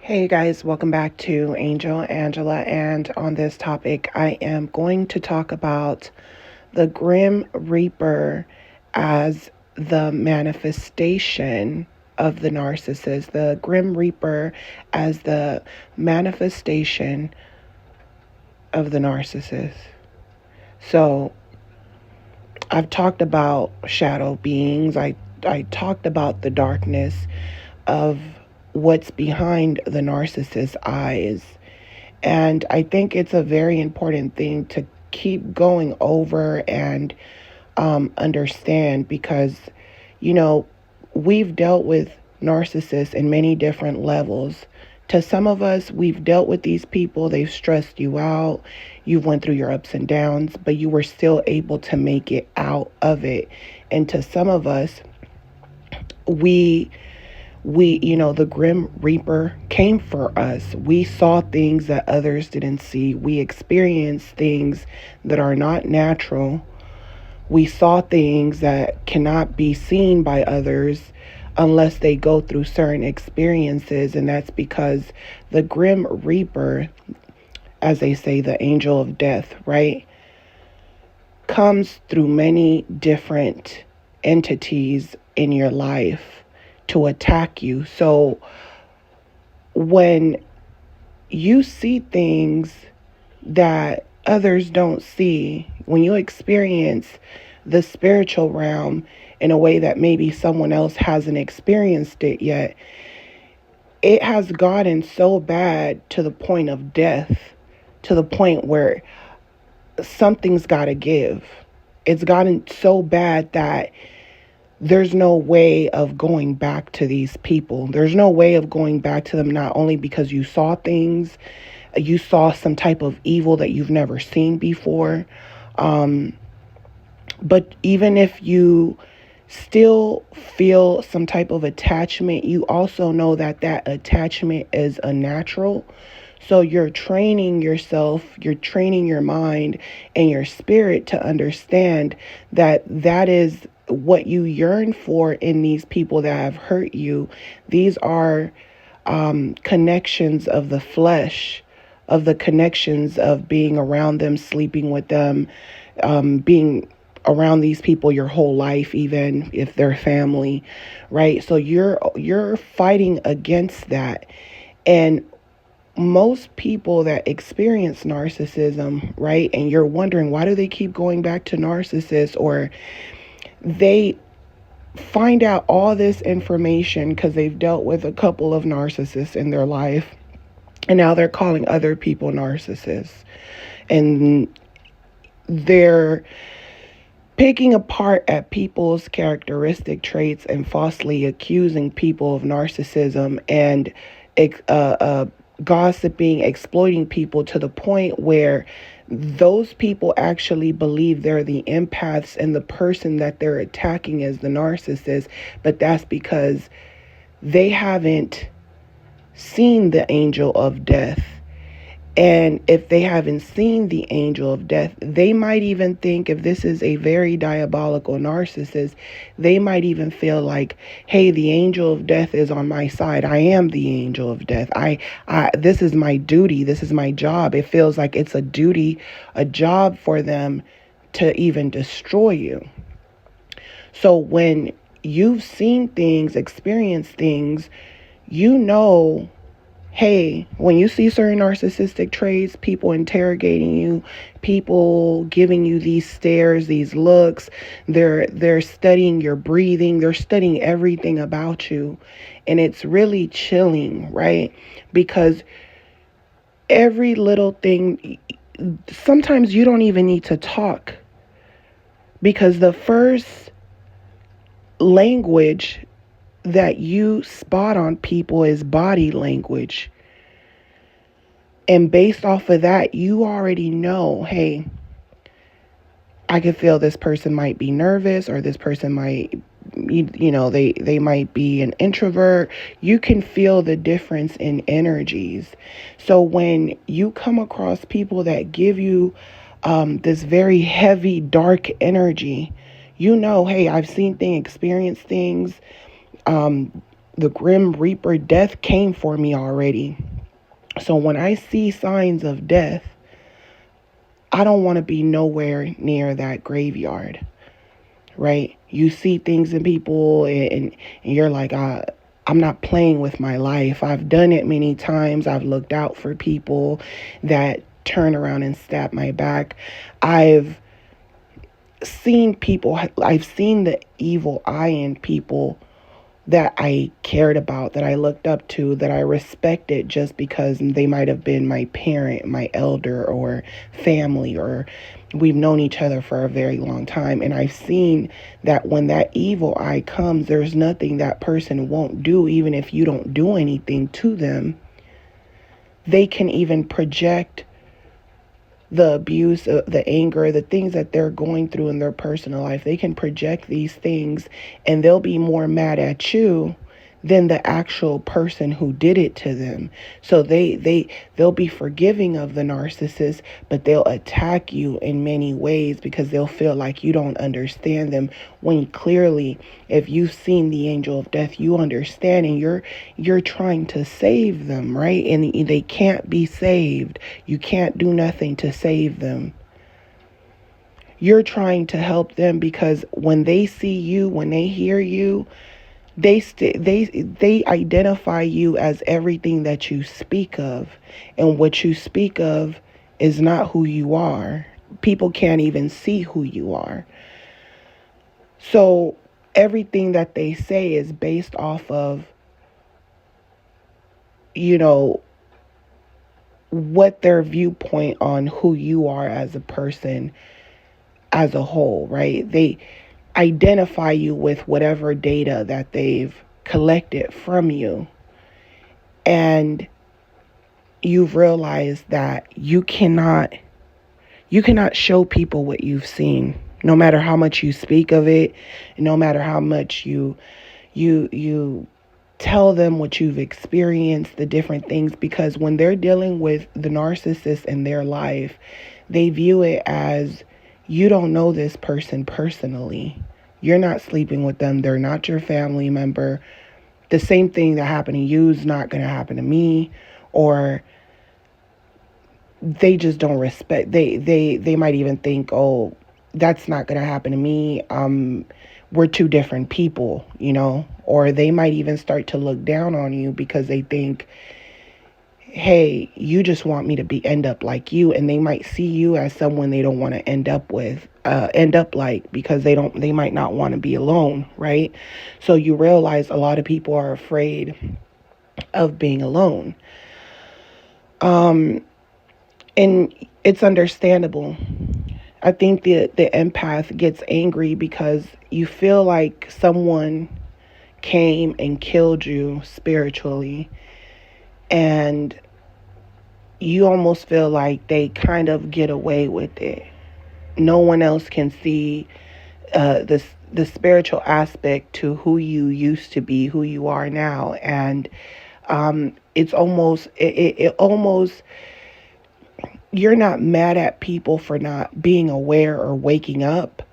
Hey guys, welcome back to Angel Angela, and on this topic I am going to talk about the Grim Reaper as the manifestation of the narcissist, the Grim Reaper as the manifestation of the narcissist. So I've talked about shadow beings. I talked about the darkness of what's behind the narcissist's eyes. And I think it's a very important thing to keep going over and understand because, we've dealt with narcissists in many different levels. To some of us, we've dealt with these people. They've stressed you out. You've went through your ups and downs, but you were still able to make it out of it. And to some of us, we the Grim Reaper came for us. We saw things that others didn't see. We experienced things that are not natural. We saw things that cannot be seen by others unless they go through certain experiences. And that's because the Grim Reaper, as they say, the angel of death, right, comes through many different entities in your life to attack you. So when you see things that others don't see, when you experience the spiritual realm in a way that maybe someone else hasn't experienced it yet, it has gotten so bad to the point of death, to the point where something's got to give. It's gotten so bad that there's no way of going back to these people. There's no way of going back to them, not only because you saw things, you saw some type of evil that you've never seen before, but even if you still feel some type of attachment, you also know that that attachment is unnatural. So you're training yourself, you're training your mind and your spirit to understand that that is what you yearn for in these people that have hurt you. These are connections of the flesh, of the connections of being around them, sleeping with them, being around these people your whole life, even if they're family, right? So you're fighting against that. And most people that experience narcissism, right, and you're wondering, why do they keep going back to narcissists? Or they find out all this information because they've dealt with a couple of narcissists in their life, and now they're calling other people narcissists. And they're picking apart at people's characteristic traits and falsely accusing people of narcissism and gossiping, exploiting people to the point where those people actually believe they're the empaths and the person that they're attacking is the narcissist. But that's because they haven't seen the angel of death. And if they haven't seen the angel of death, they might even think, if this is a very diabolical narcissist, they might even feel like, hey, the angel of death is on my side. I am the angel of death. This is my duty. This is my job. It feels like it's a duty, a job for them to even destroy you. So when you've seen things, experienced things, you know, hey, when you see certain narcissistic traits, people interrogating you, people giving you these stares, these looks, they're studying your breathing, they're studying everything about you. And it's really chilling, right? Because every little thing, sometimes you don't even need to talk, because the first language that you spot on people is body language. And based off of that, you already know, hey, I could feel this person might be nervous, or this person might, they might be an introvert. You can feel the difference in energies. So when you come across people that give you this very heavy, dark energy, you know, hey, I've seen things, experienced things. The Grim Reaper death came for me already. So when I see signs of death, I don't want to be nowhere near that graveyard, right? You see things in people, and you're like, I'm not playing with my life. I've done it many times. I've looked out for people that turn around and stab my back. I've seen the evil eye in people that I cared about, that I looked up to, that I respected just because they might have been my parent, my elder, or family, or we've known each other for a very long time. And I've seen that when that evil eye comes, there's nothing that person won't do, even if you don't do anything to them. They can even project the abuse, the anger, the things that they're going through in their personal life. They can project these things, and they'll be more mad at you than the actual person who did it to them. So they'll be forgiving of the narcissist, but they'll attack you in many ways because they'll feel like you don't understand them, when clearly, if you've seen the angel of death, you understand, and you're trying to save them, right? And they can't be saved. You can't do nothing to save them. You're trying to help them because when they see you, when they hear you, they identify you as everything that you speak of, and what you speak of is not who you are. People can't even see who you are. So everything that they say is based off of, what their viewpoint on who you are as a person as a whole, right? They identify you with whatever data that they've collected from you. And you've realized that you cannot show people what you've seen, no matter how much you speak of it, no matter how much you tell them what you've experienced, the different things, because when they're dealing with the narcissist in their life, they view it as, you don't know this person personally. You're not sleeping with them. They're not your family member. The same thing that happened to you is not going to happen to me. Or they just don't respect. They might even think, oh, that's not going to happen to me. We're two different people, Or they might even start to look down on you because they think, hey, you just want me to end up like you. And they might see you as someone they don't want to end up like, because they might not want to be alone, right? So you realize a lot of people are afraid of being alone. And it's understandable. I think the empath gets angry because you feel like someone came and killed you spiritually, and you almost feel like they kind of get away with it. No one else can see the spiritual aspect to who you used to be, who you are now. And it's almost, it almost, you're not mad at people for not being aware or waking up,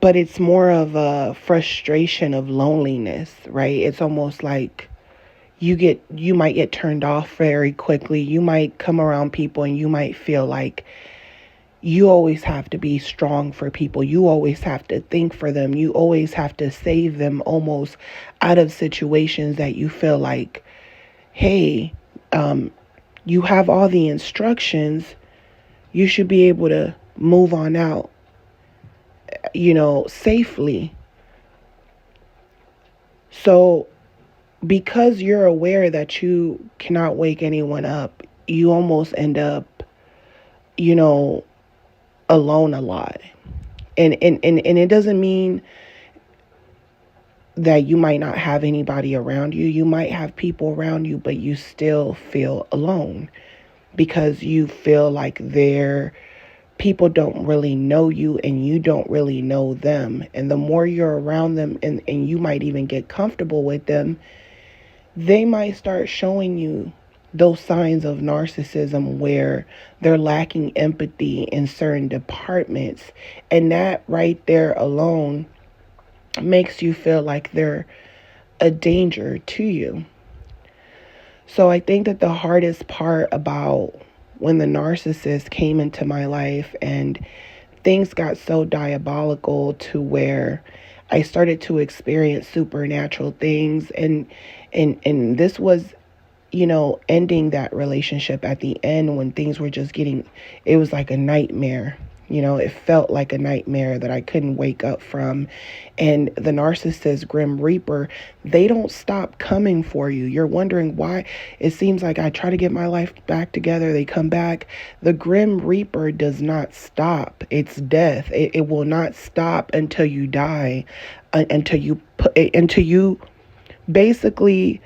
but it's more of a frustration of loneliness, right? It's almost like you might get turned off very quickly. You might come around people and you might feel like you always have to be strong for people. You always have to think for them. You always have to save them, almost out of situations that you feel like, hey, you have all the instructions. You should be able to move on out, safely. So because you're aware that you cannot wake anyone up, you almost end up, alone a lot. And it doesn't mean that you might not have anybody around you. You might have people around you, but you still feel alone. because you feel like people don't really know you and you don't really know them. And the more you're around them, and you might even get comfortable with them, they might start showing you those signs of narcissism where they're lacking empathy in certain departments. And that right there alone makes you feel like they're a danger to you. So I think that the hardest part about when the narcissist came into my life and things got so diabolical to where I started to experience supernatural things, and this was, ending that relationship at the end when things were just getting, it was like a nightmare. It felt like a nightmare that I couldn't wake up from. And the narcissist, Grim Reaper, they don't stop coming for you. You're wondering why. It seems like I try to get my life back together, they come back. The Grim Reaper does not stop. It's death. It will not stop until you die, until you basically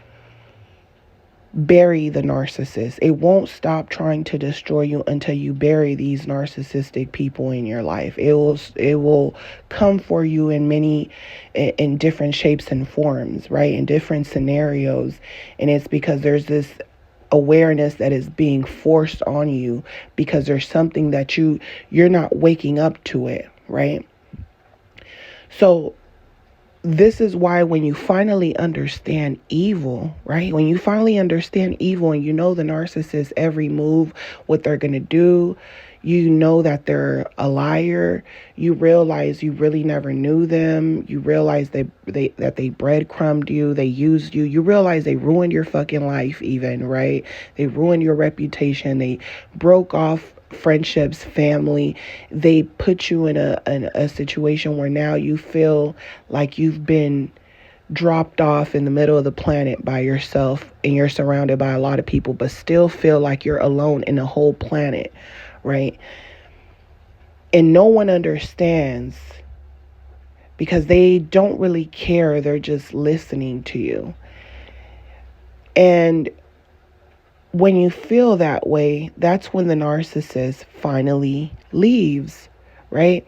bury the narcissist. It won't stop trying to destroy you until you bury these narcissistic people in your life. It will come for you in different shapes and forms, right? In different scenarios. And it's because there's this awareness that is being forced on you because there's something that you're not waking up to it, right? So this is why when you finally understand evil, right? When you finally understand evil and you know the narcissist, every move, what they're going to do, you know that they're a liar. You realize you really never knew them. You realize that they breadcrumbed you. They used you. You realize they ruined your fucking life even, right? They ruined your reputation. They broke off friendships, family. They put you in a situation where now you feel like you've been dropped off in the middle of the planet by yourself, and you're surrounded by a lot of people, but still feel like you're alone in the whole planet, right? And no one understands because they don't really care. They're just listening to you. And when you feel that way, that's when the narcissist finally leaves, right?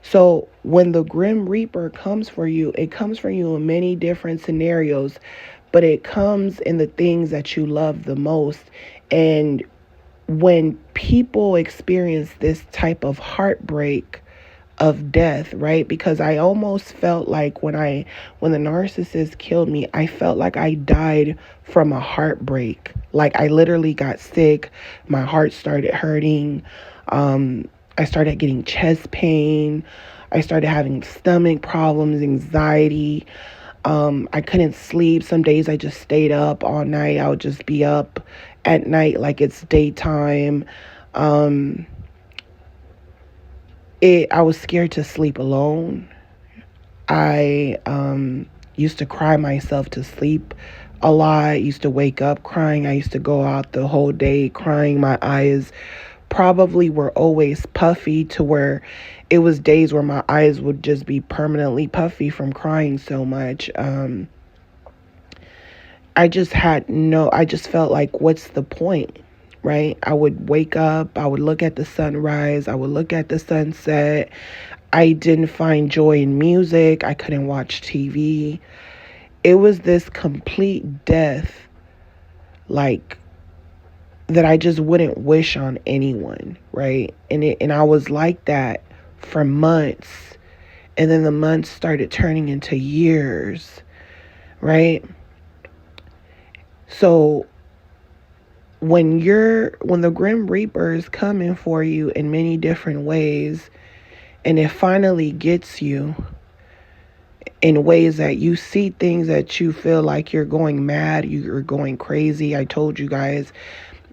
So when the Grim Reaper comes for you, it comes for you in many different scenarios, but it comes in the things that you love the most. And when people experience this type of heartbreak of death, right? Because I almost felt like when the narcissist killed me, I felt like I died from a heartbreak. Like I literally got sick. My heart started hurting. I started getting chest pain. I started having stomach problems, anxiety. I couldn't sleep. Some days I just stayed up all night. I would just be up at night like it's daytime. I was scared to sleep alone. I used to cry myself to sleep a lot. I used to wake up crying. I used to go out the whole day crying. My eyes probably were always puffy to where it was days where my eyes would just be permanently puffy from crying so much. I just felt like, what's the point? Right? I would wake up, I would look at the sunrise, I would look at the sunset. I didn't find joy in music. I couldn't watch TV. It was this complete death, like, that I just wouldn't wish on anyone, right? And I was like that for months. And then the months started turning into years, right? So when the Grim Reaper is coming for you in many different ways, and it finally gets you in ways that you see things that you feel like you're going mad, you're going crazy. I told you guys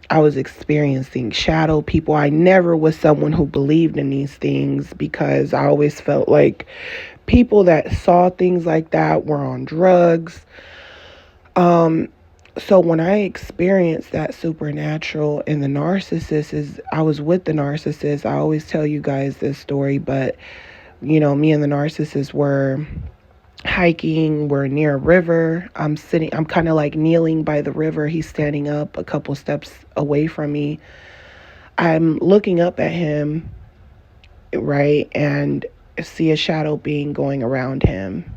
I was experiencing shadow people. I never was someone who believed in these things because I always felt like people that saw things like that were on drugs. So when I experienced that supernatural and the narcissist I was with the narcissist. I always tell you guys this story, but me and the narcissist were hiking. We're near a river. I'm kind of like kneeling by the river. He's standing up a couple steps away from me. I'm looking up at him, right, and see a shadow being going around him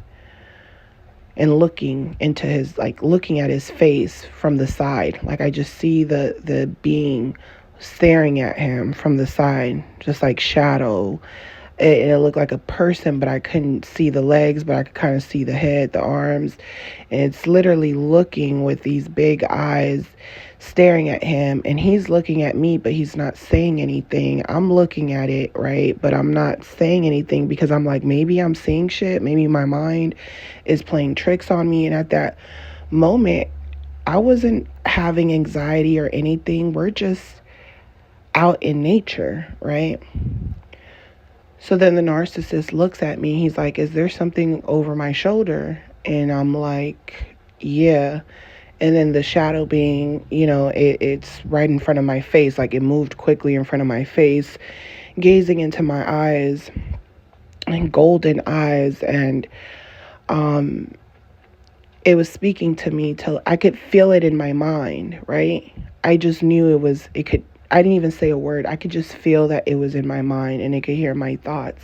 and looking into his, like looking at his face from the side. Like I just see the being staring at him from the side, just like shadow. It looked like a person, but I couldn't see the legs, but I could kind of see the head, the arms. And it's literally looking with these big eyes, staring at him. And he's looking at me, but he's not saying anything. I'm looking at it, right? But I'm not saying anything because I'm like, maybe I'm seeing shit. Maybe my mind is playing tricks on me. And at that moment, I wasn't having anxiety or anything. We're just out in nature, right? So then the narcissist looks at me. He's like, is there something over my shoulder? And I'm like, yeah. And then the shadow being, it's right in front of my face. Like it moved quickly in front of my face, gazing into my eyes, and golden eyes. And it was speaking to me till I could feel it in my mind, right? I just knew I didn't even say a word. I could just feel that it was in my mind and it could hear my thoughts.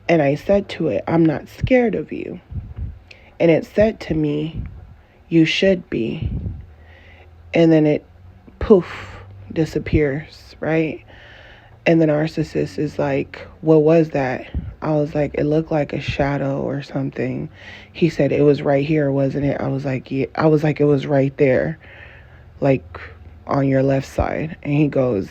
And I said to it, I'm not scared of you. And it said to me, you should be. And then it poof disappears, right? And the narcissist is like, what was that? I was like, it looked like a shadow or something. He said, it was right here, wasn't it? I was like, yeah. I was like, it was right there, like on your left side. And he goes,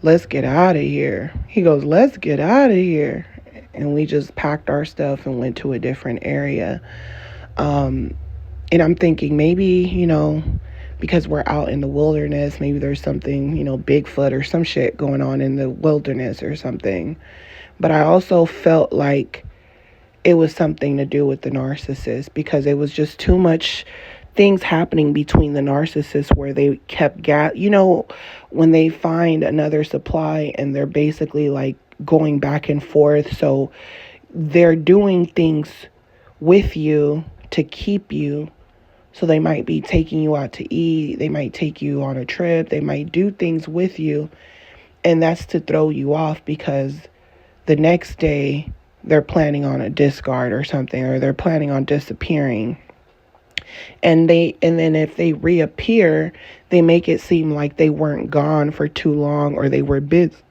let's get out of here. He goes, let's get out of here. And we just packed our stuff and went to a different area. And I'm thinking maybe, because we're out in the wilderness, maybe there's something, Bigfoot or some shit going on in the wilderness or something. But I also felt like it was something to do with the narcissist because it was just too much things happening between the narcissists where they kept when they find another supply and they're basically like going back and forth. So they're doing things with you to keep you. So they might be taking you out to eat. They might take you on a trip. They might do things with you. And that's to throw you off because the next day they're planning on a discard or something, or they're planning on disappearing. And then if they reappear, they make it seem like they weren't gone for too long, or they were busy,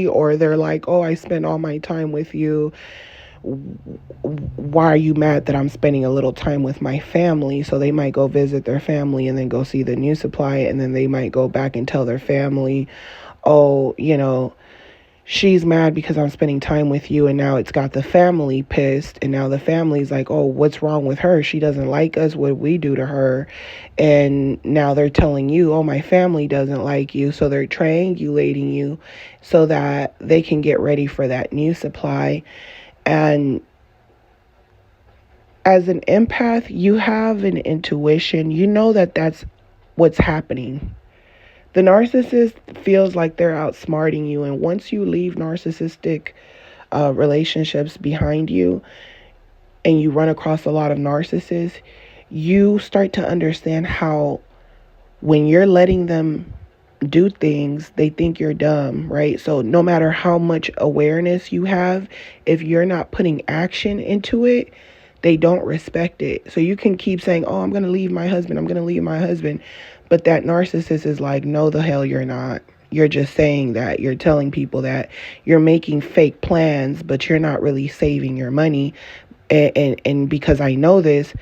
or they're like, oh, I spent all my time with you. Why are you mad that I'm spending a little time with my family? So they might go visit their family and then go see the new supply, and then they might go back and tell their family, oh, she's mad because I'm spending time with you, and now it's got the family pissed, and now the family's like, oh, what's wrong with her? She doesn't like us, what we do to her. And now they're telling you, oh, my family doesn't like you. So they're triangulating you so that they can get ready for that new supply. And as an empath, you have an intuition. You know that that's what's happening. The narcissist feels like they're outsmarting you. And once you leave narcissistic relationships behind you and you run across a lot of narcissists, you start to understand how when you're letting them do things, they think you're dumb, right? So no matter how much awareness you have, if you're not putting action into it, they don't respect it. So you can keep saying, oh, I'm going to leave my husband. I'm going to leave my husband. But that narcissist is like, no, the hell you're not. You're just saying that. You're telling people that you're making fake plans, but you're not really saving your money. And because I know this,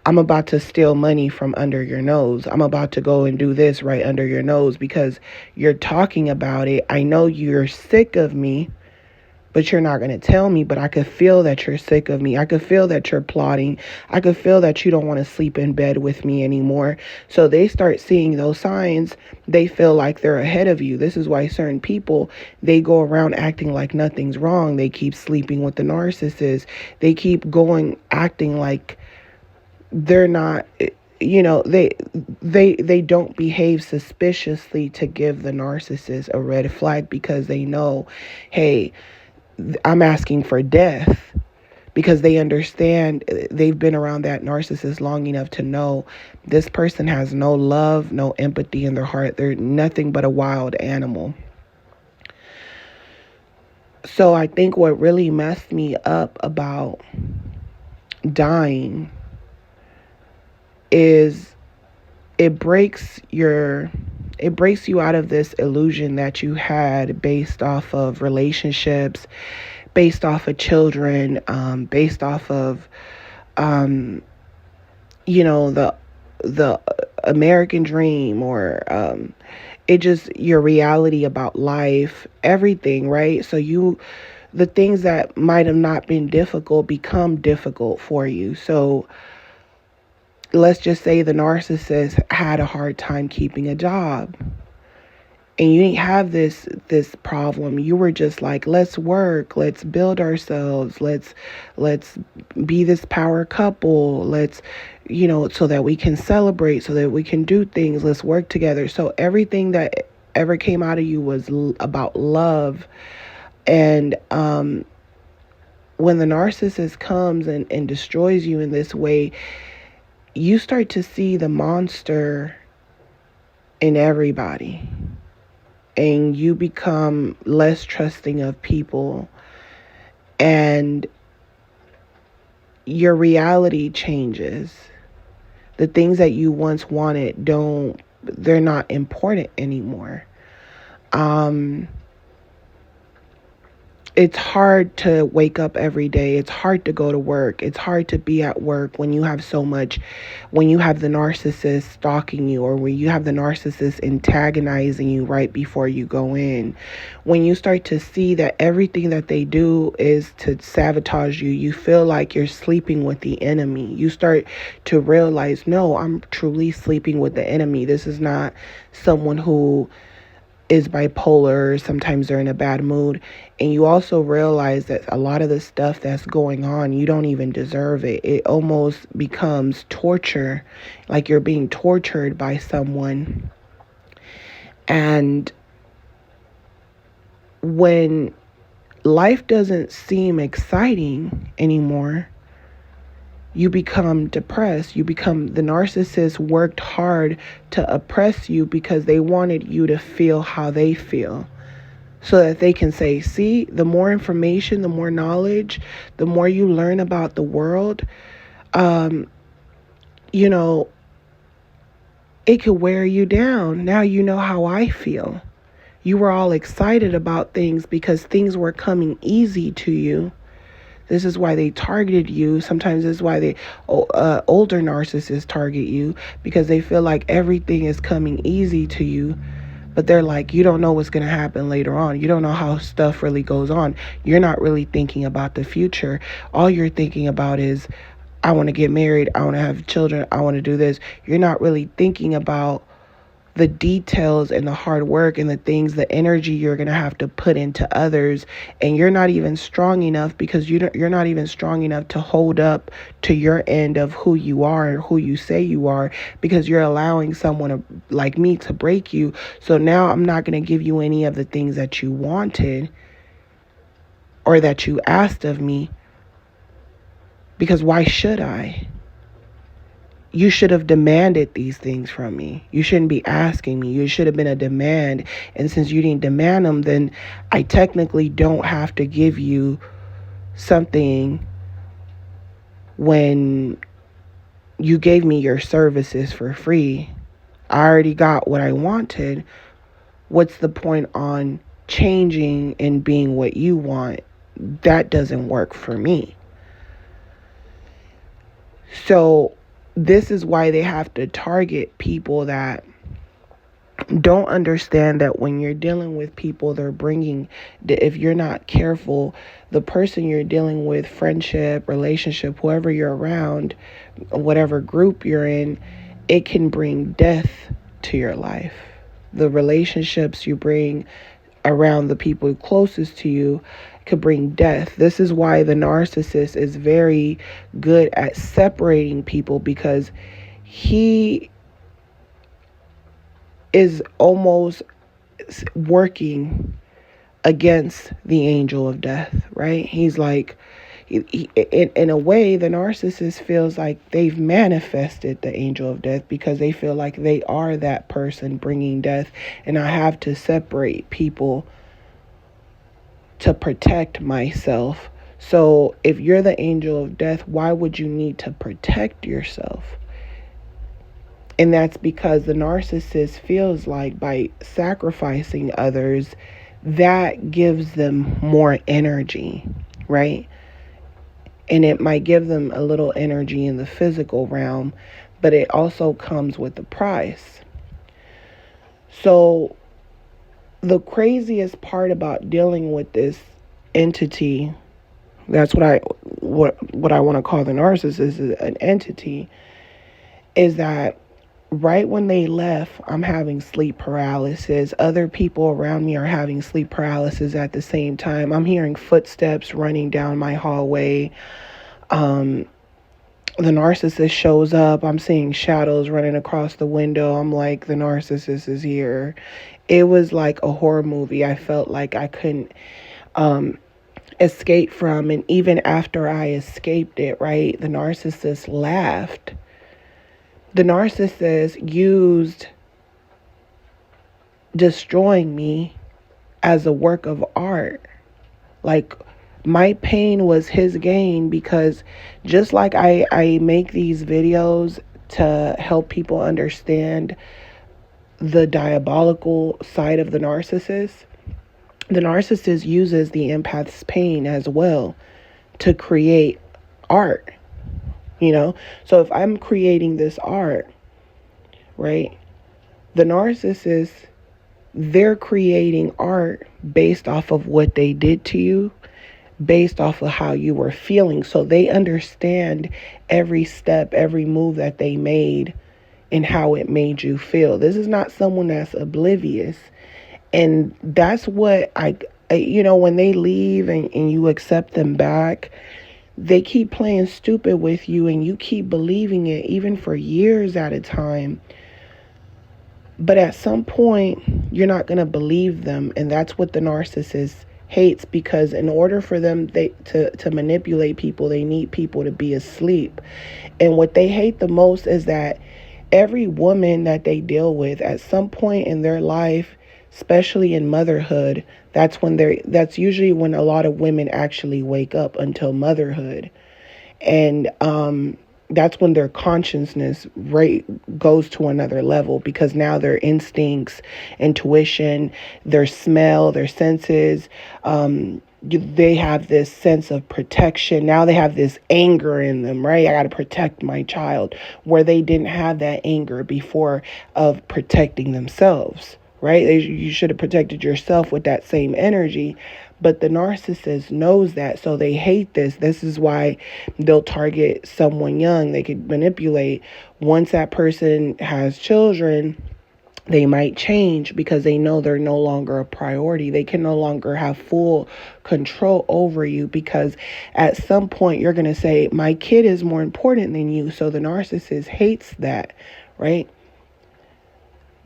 I'm about to steal money from under your nose. I'm about to go and do this right under your nose because you're talking about it. I know you're sick of me, but you're not going to tell me. But I could feel that you're sick of me. I could feel that you're plotting. I could feel that you don't want to sleep in bed with me anymore. So they start seeing those signs. They feel like they're ahead of you. This is why certain people, they go around acting like nothing's wrong. They keep sleeping with the narcissist. They keep going, acting like they're not, they don't behave suspiciously to give the narcissist a red flag because they know, hey, I'm asking for death. because they understand, they've been around that narcissist long enough to know this person has no love, no empathy in their heart. They're nothing but a wild animal. So I think what really messed me up about dying is it breaks your it breaks you out of this illusion that you had based off of relationships, based off of children, based off of the American dream, or it just your reality about life, everything, right? So the things that might have not been difficult become difficult for you. So let's just say the narcissist had a hard time keeping a job, and you didn't have this problem. You were just like, let's work, let's build ourselves, let's be this power couple, let's, so that we can celebrate, so that we can do things, let's work together. So everything that ever came out of you was about love. And when the narcissist comes and destroys you in this way, you start to see the monster in everybody, and you become less trusting of people, and your reality changes. The things that you once wanted they're not important anymore. It's hard to wake up every day. It's hard to go to work. It's hard to be at work when you have when you have the narcissist stalking you, or when you have the narcissist antagonizing you right before you go in. When you start to see that everything that they do is to sabotage you, you feel like you're sleeping with the enemy. You start to realize, no, I'm truly sleeping with the enemy. This is not someone who is bipolar. Sometimes they're in a bad mood. And you also realize that a lot of the stuff that's going on, you don't even deserve it. It almost becomes torture, like you're being tortured by someone. And when life doesn't seem exciting anymore, you become depressed. The narcissist worked hard to oppress you because they wanted you to feel how they feel, so that they can say, see, the more information, the more knowledge, the more you learn about the world, it could wear you down. Now you know how I feel. You were all excited about things because things were coming easy to you. This is why they targeted you. Sometimes this is why older narcissists target you, because they feel like everything is coming easy to you. But they're like, you don't know what's going to happen later on. You don't know how stuff really goes on. You're not really thinking about the future. All you're thinking about is, I want to get married. I want to have children. I want to do this. You're not really thinking about the details and the hard work and the things, the energy you're going to have to put into others. And you're not even strong enough, because you're not even strong enough to hold up to your end of who you are and who you say you are, because you're allowing someone like me to break you. So now I'm not going to give you any of the things that you wanted or that you asked of me, because why should I? You should have demanded these things from me. You shouldn't be asking me. You should have been a demand. And since you didn't demand them, then I technically don't have to give you something when you gave me your services for free. I already got what I wanted. What's the point on changing and being what you want? That doesn't work for me. So this is why they have to target people that don't understand that when you're dealing with people, they're bringing, if you're not careful, the person you're dealing with, friendship, relationship, whoever you're around, whatever group you're in, it can bring death to your life. The relationships you bring around the people closest to you could bring death. This is why the narcissist is very good at separating people, because he is almost working against the angel of death, right? He's like, In a way, the narcissist feels like they've manifested the angel of death because they feel like they are that person bringing death, and I have to separate people to protect myself. So if you're the angel of death, why would you need to protect yourself? And that's because the narcissist feels like by sacrificing others, that gives them more energy, right? And it might give them a little energy in the physical realm, but it also comes with a price. So the craziest part about dealing with this entity, that's what I want to call the narcissist, is an entity, is that right when they left, I'm having sleep paralysis. Other people around me are having sleep paralysis at the same time. I'm hearing footsteps running down my hallway. The narcissist shows up. I'm seeing shadows running across the window. I'm like, the narcissist is here. It was like a horror movie. I felt like I couldn't escape from. And even after I escaped it, right, the narcissist laughed. The narcissist used destroying me as a work of art. Like, my pain was his gain, because just like I make these videos to help people understand the diabolical side of the narcissist uses the empath's pain as well to create art, you know? So if I'm creating this art, right, the narcissist, they're creating art based off of what they did to you, based off of how you were feeling. So they understand every step, every move that they made and how it made you feel. This is not someone that's oblivious. And that's what when they leave and you accept them back, they keep playing stupid with you and you keep believing it even for years at a time. But at some point, you're not going to believe them. And that's what the narcissist hates, because in order for them to manipulate people, they need people to be asleep. And what they hate the most is that every woman that they deal with at some point in their life, especially in motherhood, that's usually when a lot of women actually wake up until motherhood. And that's when their consciousness goes to another level, because now their instincts, intuition, their smell, their senses, they have this sense of protection. Now they have this anger in them, right? I got to protect my child, where they didn't have that anger before of protecting themselves, right? You should have protected yourself with that same energy. But the narcissist knows that, so they hate this. This is why they'll target someone young. They could manipulate. Once that person has children, they might change because they know they're no longer a priority. They can no longer have full control over you, because at some point you're going to say, my kid is more important than you. So the narcissist hates that, right?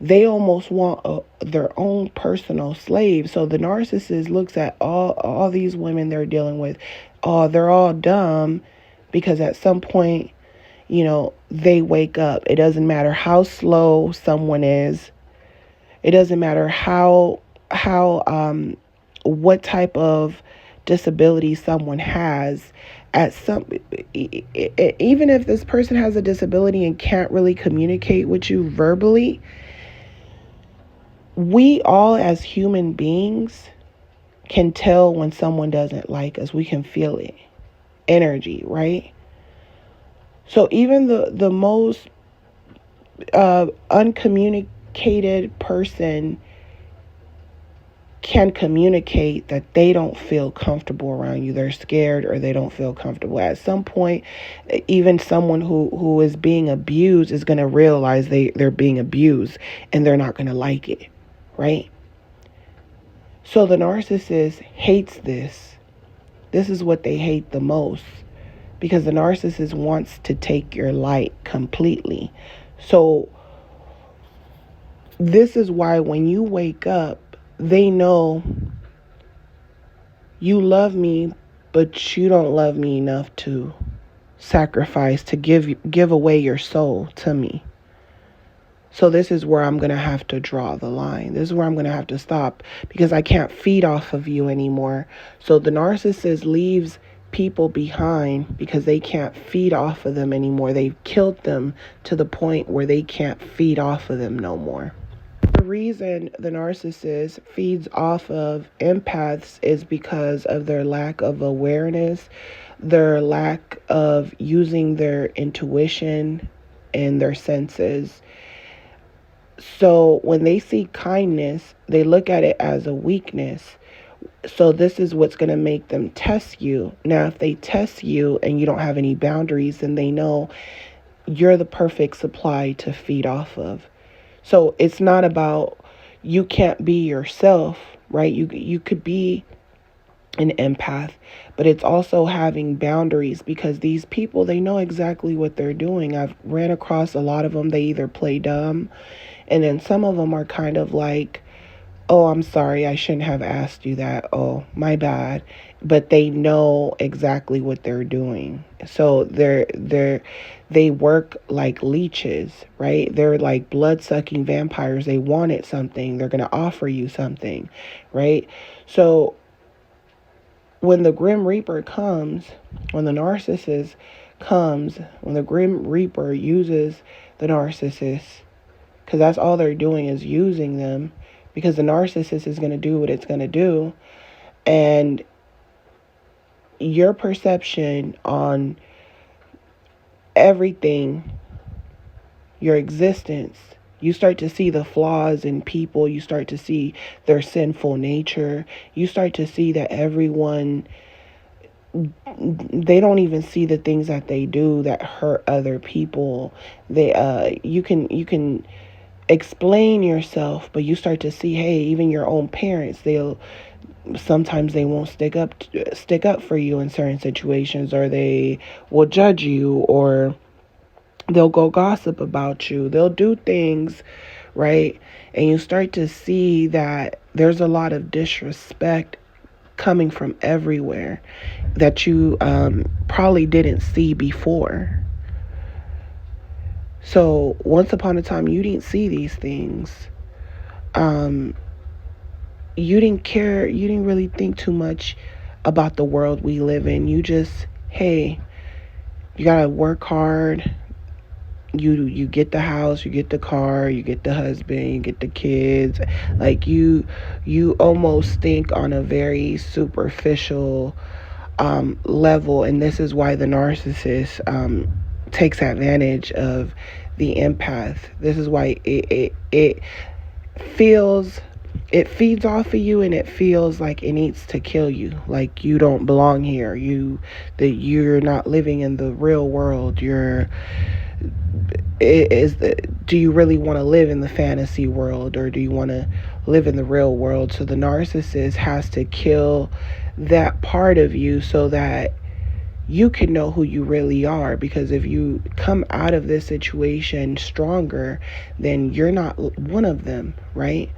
They almost want their own personal slave. So the narcissist looks at all these women they're dealing with. Oh, they're all dumb, because at some point, they wake up. It doesn't matter how slow someone is. It doesn't matter how what type of disability someone has. Even if this person has a disability and can't really communicate with you verbally, we all as human beings can tell when someone doesn't like us. We can feel it. Energy, right? So even the most uncommunicated person can communicate that they don't feel comfortable around you. They're scared, or they don't feel comfortable. At some point, even someone who is being abused is going to realize they're being abused, and they're not going to like it, right? So the narcissist hates this. This is what they hate the most, because the narcissist wants to take your light completely. So this is why when you wake up, they know you love me, but you don't love me enough to sacrifice, to give away your soul to me. So this is where I'm going to have to draw the line. This is where I'm going to have to stop, because I can't feed off of you anymore. So the narcissist leaves people behind because they can't feed off of them anymore. They've killed them to the point where they can't feed off of them no more. The reason the narcissist feeds off of empaths is because of their lack of awareness, their lack of using their intuition and their senses. So when they see kindness, they look at it as a weakness. So this is what's going to make them test you. Now, if they test you and you don't have any boundaries, then they know you're the perfect supply to feed off of. So it's not about you can't be yourself, right? You could be an empath, but it's also having boundaries, because these people, they know exactly what they're doing. I've ran across a lot of them. They either play dumb, and then some of them are kind of like, oh, I'm sorry, I shouldn't have asked you that. Oh, my bad. But they know exactly what they're doing. So they work like leeches, right? They're like blood-sucking vampires. They wanted something. They're going to offer you something, right? So when the Grim Reaper comes, when the narcissist comes, when the Grim Reaper uses the narcissist, because that's all they're doing is using them, because the narcissist is going to do what it's going to do. And your perception on everything, your existence, you start to see the flaws in people. You start to see their sinful nature. You start to see that everyone, they don't even see the things that they do that hurt other people. You can explain yourself, but you start to see, hey, even your own parents, sometimes they won't stick up for you in certain situations, or they will judge you, or they'll go gossip about you. They'll do things, right? And you start to see that there's a lot of disrespect coming from everywhere that you probably didn't see before. So once upon a time, you didn't see these things. You didn't care. You didn't really think too much about the world we live in. You just, hey, you gotta work hard. You get the house, you get the car, you get the husband, you get the kids. Like you almost think on a very superficial level, and this is why the narcissist takes advantage of the empath. This is why it feels, it feeds off of you, and it feels like it needs to kill you, like you don't belong here, that you're not living in the real world. Do you really want to live in the fantasy world, or do you want to live in the real world? So the narcissist has to kill that part of you so that you can know who you really are. Because if you come out of this situation stronger, then you're not one of them, right?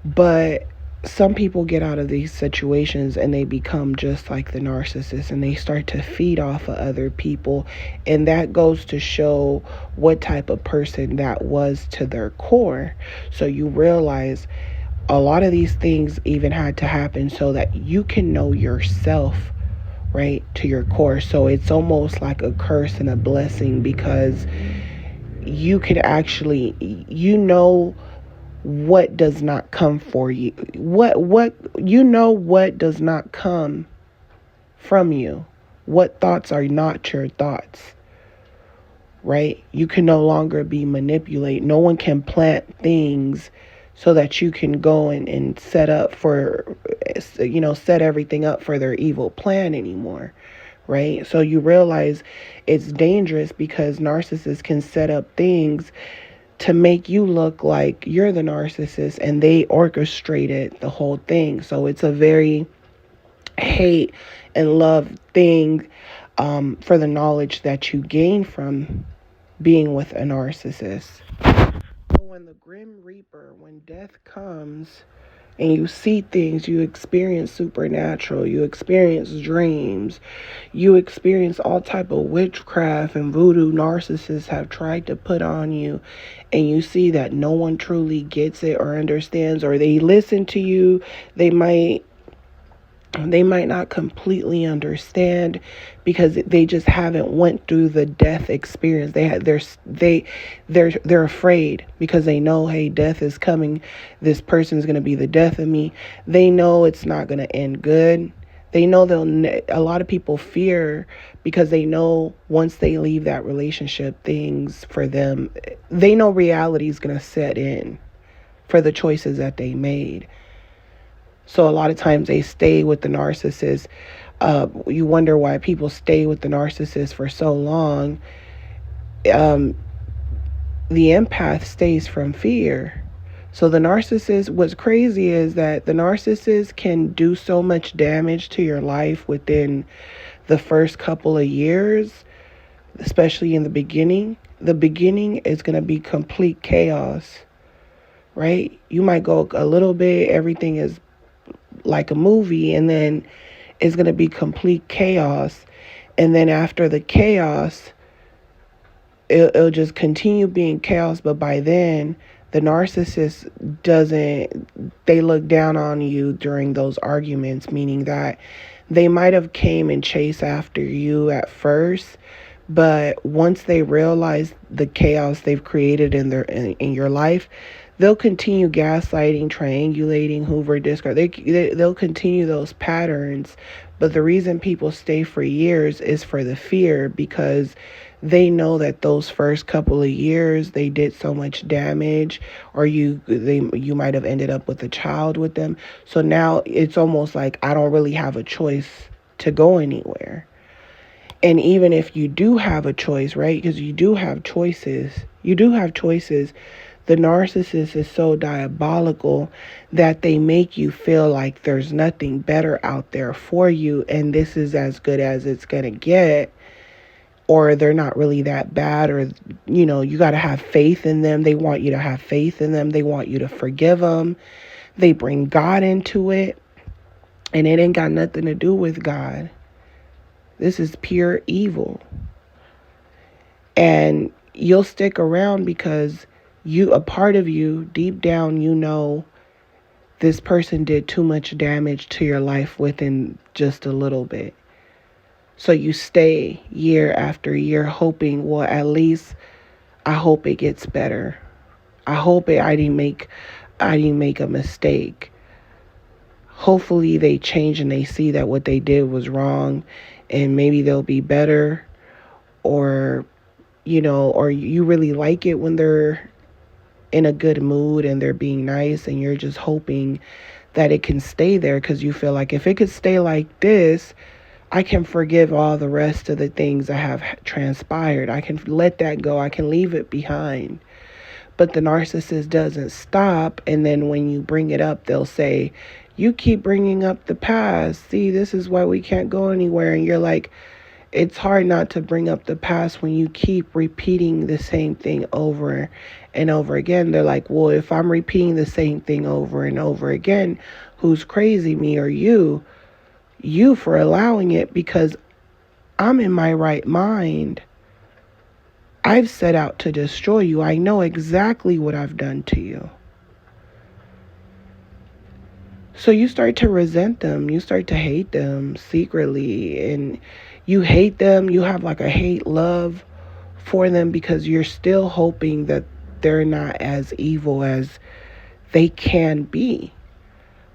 But some people get out of these situations and they become just like the narcissist, and they start to feed off of other people. And that goes to show what type of person that was to their core. So you realize a lot of these things even had to happen so that you can know yourself, right, to your core. So it's almost like a curse and a blessing, because you can actually, what does not come for you, what does not come from you, what thoughts are not your thoughts, right? You can no longer be manipulated. No one can plant things so that you can go and set everything up for their evil plan anymore, right? So you realize it's dangerous, because narcissists can set up things to make you look like you're the narcissist, and they orchestrated the whole thing. So it's a very hate and love thing for the knowledge that you gain from being with a narcissist. So when the Grim Reaper, when death comes, and you see things, you experience supernatural, you experience dreams, you experience all type of witchcraft and voodoo narcissists have tried to put on you, and you see that no one truly gets it or understands, or they listen to you, they might not completely understand because they just haven't went through the death experience. They're afraid because they know, hey, death is coming. This person is going to be the death of me. They know it's not going to end good. They know a lot of people fear because they know once they leave that relationship, things for them, they know reality is going to set in for the choices that they made. So a lot of times they stay with the narcissist. You wonder why people stay with the narcissist for so long. Um, the empath stays from fear. So the narcissist, what's crazy is that the narcissist can do so much damage to your life within the first couple of years, especially in the beginning. The beginning is going to be complete chaos, right? You might go a little bit, everything is like a movie, and then it's going to be complete chaos. And then after the chaos, it'll just continue being chaos. But by then, the narcissist they look down on you during those arguments, meaning that they might have came and chased after you at first, but once they realize the chaos they've created in your life, they'll continue gaslighting, triangulating, Hoover discard. They'll continue those patterns. But the reason people stay for years is for the fear, because they know that those first couple of years they did so much damage, or you might have ended up with a child with them. So now it's almost like I don't really have a choice to go anywhere. And even if you do have a choice, right? Because you do have choices. The narcissist is so diabolical that they make you feel like there's nothing better out there for you, and this is as good as it's going to get, or they're not really that bad, or, you got to have faith in them. They want you to have faith in them. They want you to forgive them. They bring God into it, and it ain't got nothing to do with God. This is pure evil. And you'll stick around because a part of you, deep down, this person did too much damage to your life within just a little bit. So you stay year after year hoping, well, at least I hope it gets better. I didn't make a mistake. Hopefully they change and they see that what they did was wrong, and maybe they'll be better. Or or you really like it when they're in a good mood and they're being nice, and you're just hoping that it can stay there because you feel like if it could stay like this, I can forgive all the rest of the things that have transpired. I can let that go. I can leave it behind. But the narcissist doesn't stop. And then when you bring it up, they'll say, you keep bringing up the past. See, this is why we can't go anywhere. And you're like, it's hard not to bring up the past when you keep repeating the same thing over and over again. They're like, well, if I'm repeating the same thing over and over again, who's crazy, me or you? You for allowing it, because I'm in my right mind. I've set out to destroy you. I know exactly what I've done to you. So you start to resent them. You start to hate them secretly. And you hate them. You have like a hate love for them because you're still hoping that they're not as evil as they can be.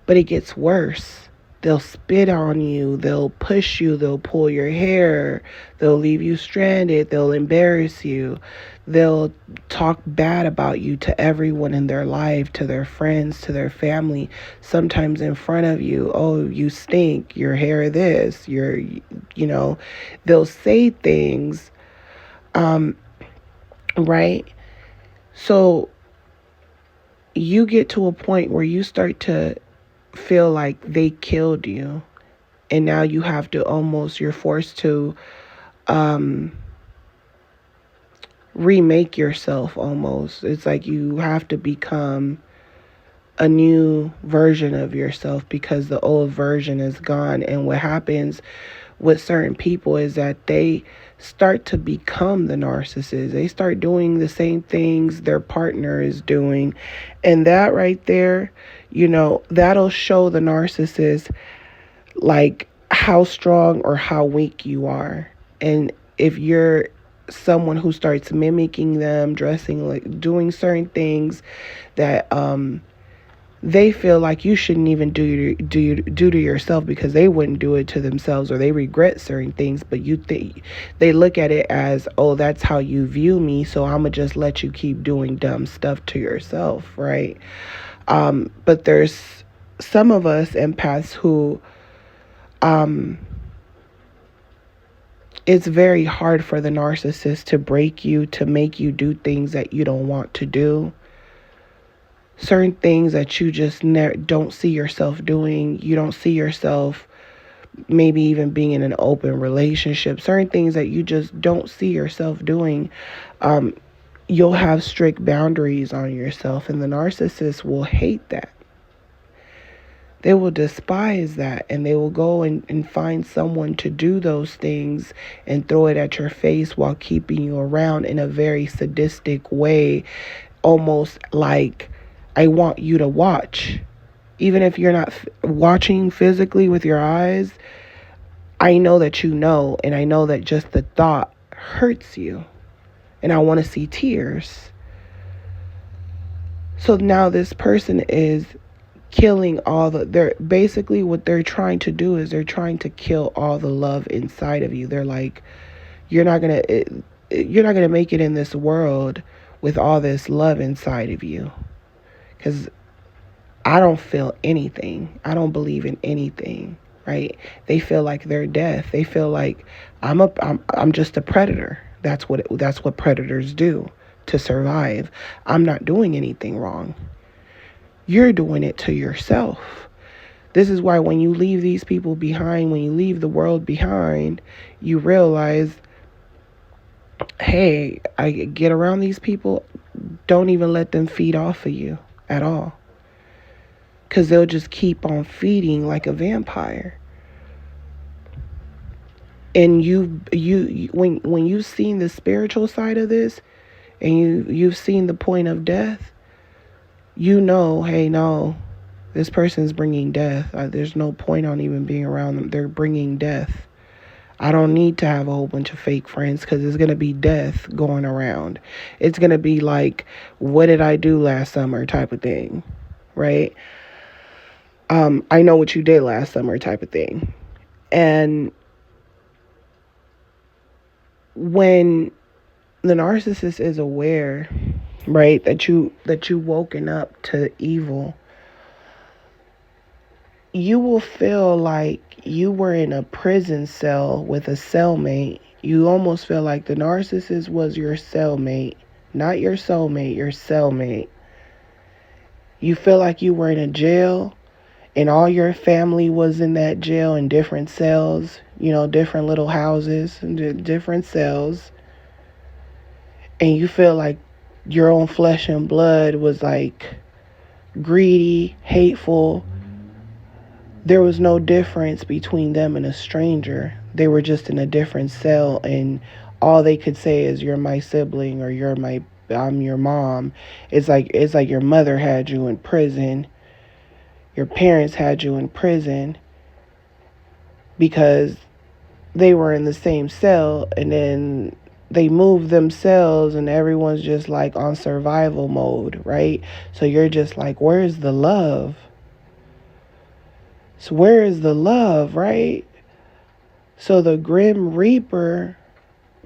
But it gets worse. They'll spit on you. They'll push you. They'll pull your hair. They'll leave you stranded. They'll embarrass you. They'll talk bad about you to everyone in their life, to their friends, to their family, sometimes in front of you. Oh, you stink. Your hair this. They'll say things, right? So you get to a point where you start to feel like they killed you, and now you have to you're forced to remake yourself almost. It's like you have to become a new version of yourself because the old version is gone. And what happens with certain people is that they start to become the narcissist. They start doing the same things their partner is doing. And that right there, that'll show the narcissist like how strong or how weak you are. And if you're someone who starts mimicking them, dressing like doing certain things that they feel like you shouldn't even do to yourself because they wouldn't do it to themselves, or they regret certain things, but you think they look at it as, oh, that's how you view me, so I'm gonna just let you keep doing dumb stuff to yourself, right? But there's some of us empaths who it's very hard for the narcissist to break you, to make you do things that you don't want to do. Certain things that you just don't see yourself doing. You don't see yourself maybe even being in an open relationship. Certain things that you just don't see yourself doing. You'll have strict boundaries on yourself, and the narcissist will hate that. They will despise that, and they will go and find someone to do those things and throw it at your face while keeping you around in a very sadistic way, almost like, I want you to watch. Even if you're not watching physically with your eyes, I know that you know, and I know that just the thought hurts you, and I want to see tears. So now this person is killing they're basically, what they're trying to do is they're trying to kill all the love inside of you. They're like, you're not gonna make it in this world with all this love inside of you, because I don't feel anything. I don't believe in anything, right? They feel like they're death. They feel like I'm just a predator. That's what predators do to survive. I'm not doing anything wrong. You're doing it to yourself. This is why when you leave these people behind, when you leave the world behind, you realize, hey, I get around these people, don't even let them feed off of you at all. Because they'll just keep on feeding like a vampire. And when you've seen the spiritual side of this, and you've seen the point of death, hey, no, this person's bringing death. There's no point on even being around them. They're bringing death. I don't need to have a whole bunch of fake friends, because it's going to be death going around. It's going to be like, what did I do last summer type of thing, right? I know what you did last summer type of thing. And when the narcissist is aware, right, that you woken up to evil, you will feel like you were in a prison cell with a cellmate. You almost feel like the narcissist was your cellmate, not your soulmate, your cellmate. You feel like you were in a jail, and all your family was in that jail in different cells, different little houses and different cells. And you feel like your own flesh and blood was like greedy, hateful. There was no difference between them and a stranger. They were just in a different cell, and all they could say is, you're my sibling, or I'm your mom. It's like your mother had you in prison. Your parents had you in prison because they were in the same cell, and then they moved themselves, and everyone's just like on survival mode, right? So you're just like, where's the love? So where is the love, right? So the Grim Reaper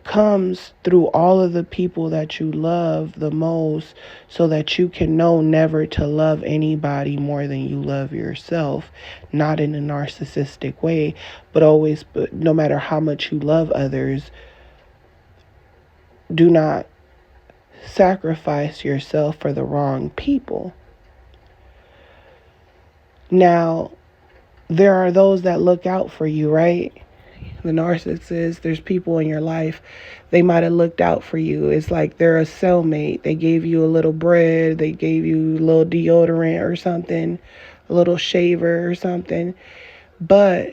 comes through all of the people that you love the most, so that you can know never to love anybody more than you love yourself. Not in a narcissistic way, but no matter how much you love others, do not sacrifice yourself for the wrong people. Now, there are those that look out for you, right? The narcissist, there's people in your life, they might have looked out for you. It's like they're a cellmate. They gave you a little bread, they gave you a little deodorant or something, a little shaver or something. But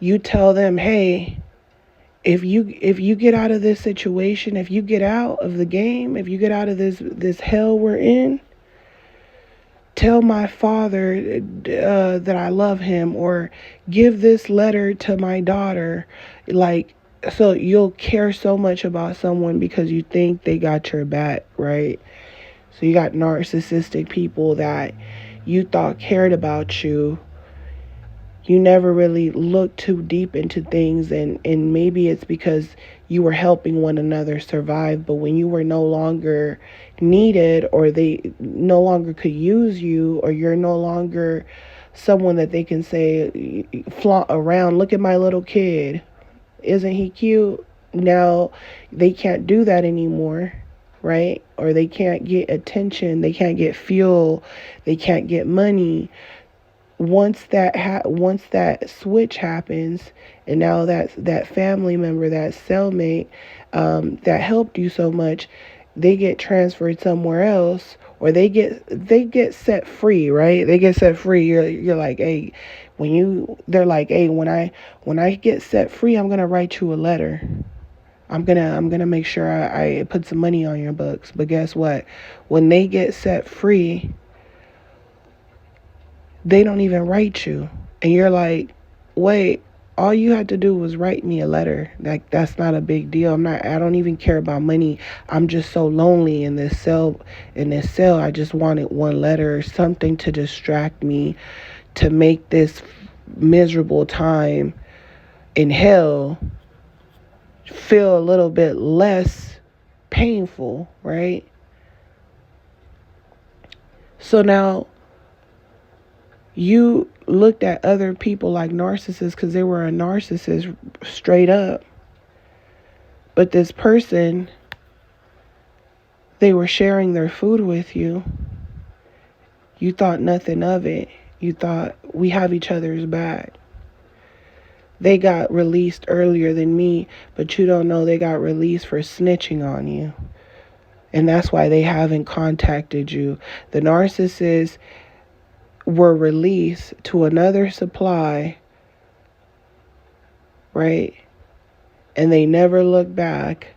you tell them, hey, if you get out of this situation, if you get out of the game, if you get out of this hell we're in, tell my father that I love him, or give this letter to my daughter. Like, so you'll care so much about someone because you think they got your back, right? So you got narcissistic people that you thought cared about you. You never really looked too deep into things, and maybe it's because you were helping one another survive, but when you were no longer needed, or they no longer could use you, or you're no longer someone that they can say, flaunt around, look at my little kid, isn't he cute? Now they can't do that anymore, right? Or they can't get attention, they can't get fuel, they can't get money. Once that switch happens, and now that family member, that cellmate, that helped you so much, they get transferred somewhere else, or they get set free, right? They get set free. You're like, hey, they're like, hey, when I get set free, I'm gonna write you a letter. I'm gonna make sure I put some money on your books. But guess what? When they get set free, they don't even write you. And you're like, wait, all you had to do was write me a letter. Like, that's not a big deal. I don't even care about money. I'm just so lonely in this cell. I just wanted one letter, something to distract me, to make this miserable time in hell feel a little bit less painful, right? So now you looked at other people like narcissists because they were a narcissist straight up. But this person, they were sharing their food with you. You thought nothing of it. You thought, we have each other's back. They got released earlier than me, but you don't know they got released for snitching on you. And that's why they haven't contacted you. The narcissists were released to another supply, right? And they never looked back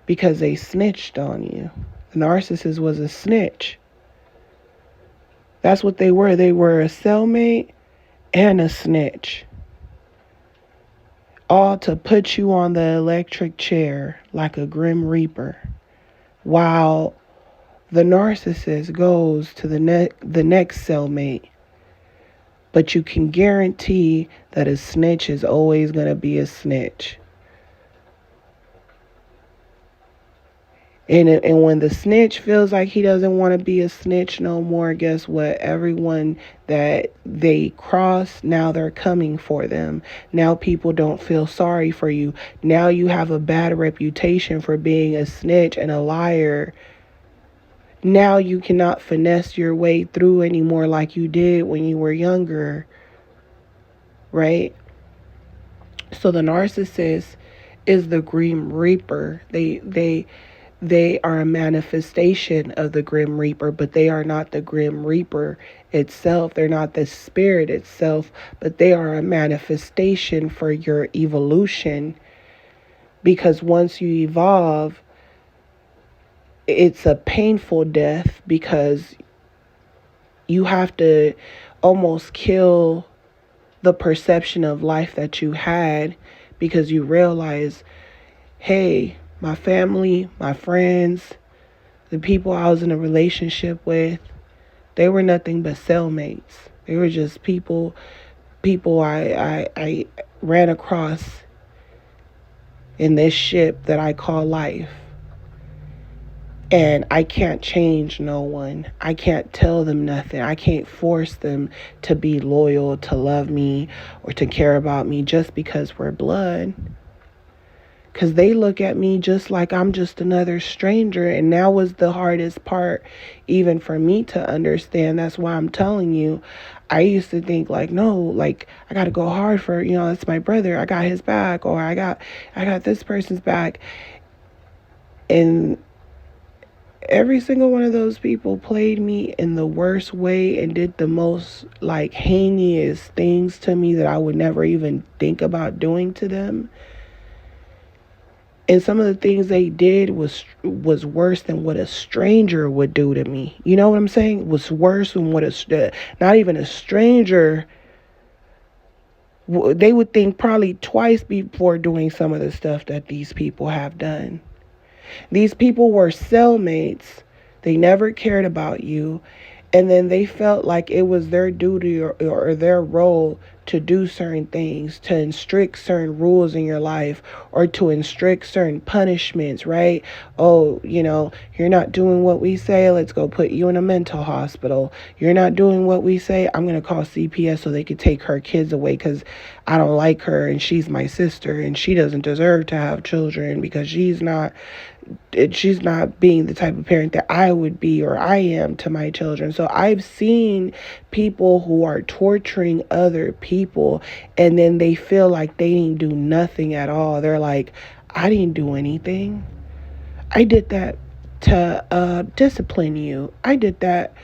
because they snitched on you. The narcissist was a snitch. That's what they were. They were a cellmate and a snitch. All to put you on the electric chair like a grim reaper, while the narcissist goes to the next cellmate. But you can guarantee that a snitch is always going to be a snitch. And when the snitch feels like he doesn't want to be a snitch no more, guess what? Everyone that they cross, now they're coming for them. Now people don't feel sorry for you. Now you have a bad reputation for being a snitch and a liar. Now you cannot finesse your way through anymore like you did when you were younger, right? So the narcissist is the Grim Reaper. They are a manifestation of the Grim Reaper, but they are not the Grim Reaper itself. They're not the spirit itself, but they are a manifestation for your evolution. Because once you evolve, it's a painful death, because you have to almost kill the perception of life that you had, because you realize, hey, my family, my friends, the people I was in a relationship with, they were nothing but cellmates. They were just people I ran across in this ship that I call life. And I can't change no one. I can't tell them nothing. I can't force them to be loyal, to love me, or to care about me just because we're blood. because they look at me just like I'm just another stranger. And that was the hardest part, even for me to understand. That's why I'm telling you, I used to think like, no, like I got to go hard for, it's my brother. I got his back, or I got this person's back. And every single one of those people played me in the worst way and did the most like heinous things to me that I would never even think about doing to them. And some of the things they did was worse than what a stranger would do to me. You know what I'm saying? It was worse than what not even a stranger, they would think probably twice before doing some of the stuff that these people have done. These people were cellmates. They never cared about you. And then they felt like it was their duty or their role to do certain things, to instrict certain rules in your life, or to instrict certain punishments, right? Oh, you're not doing what we say, let's go put you in a mental hospital. You're not doing what we say, I'm going to call CPS so they could take her kids away because I don't like her and she's my sister and she doesn't deserve to have children because she's not being the type of parent that I would be or I am to my children. So I've seen people who are torturing other people and then they feel like they didn't do nothing at all. They're like, I didn't do anything. I did that to discipline you. I did that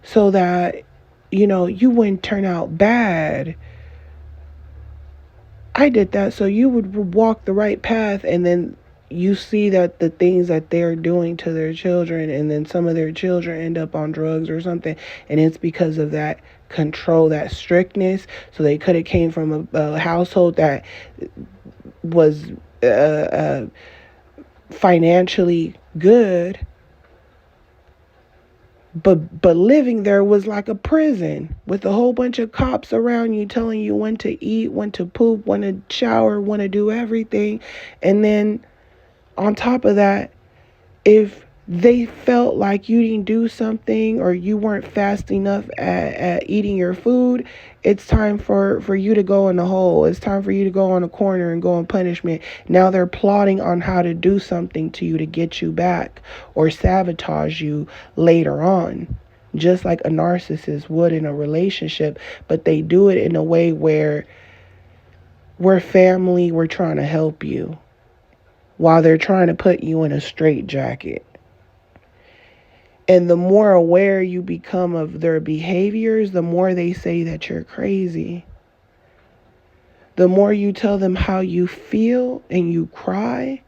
so that, you wouldn't turn out bad. I did that so you would walk the right path. And then you see that the things that they're doing to their children, and then some of their children end up on drugs or something, and it's because of that control, that strictness. So they could have came from a household that was financially good, but living there was like a prison with a whole bunch of cops around you telling you when to eat, when to poop, when to shower, when to do everything. And then on top of that, if they felt like you didn't do something or you weren't fast enough at eating your food, it's time for you to go in the hole. It's time for you to go on a corner and go on punishment. Now they're plotting on how to do something to you to get you back or sabotage you later on, just like a narcissist would in a relationship. But they do it in a way where we're family, we're trying to help you, while they're trying to put you in a straitjacket. And the more aware you become of their behaviors, the more they say that you're crazy. The more you tell them how you feel and you cry,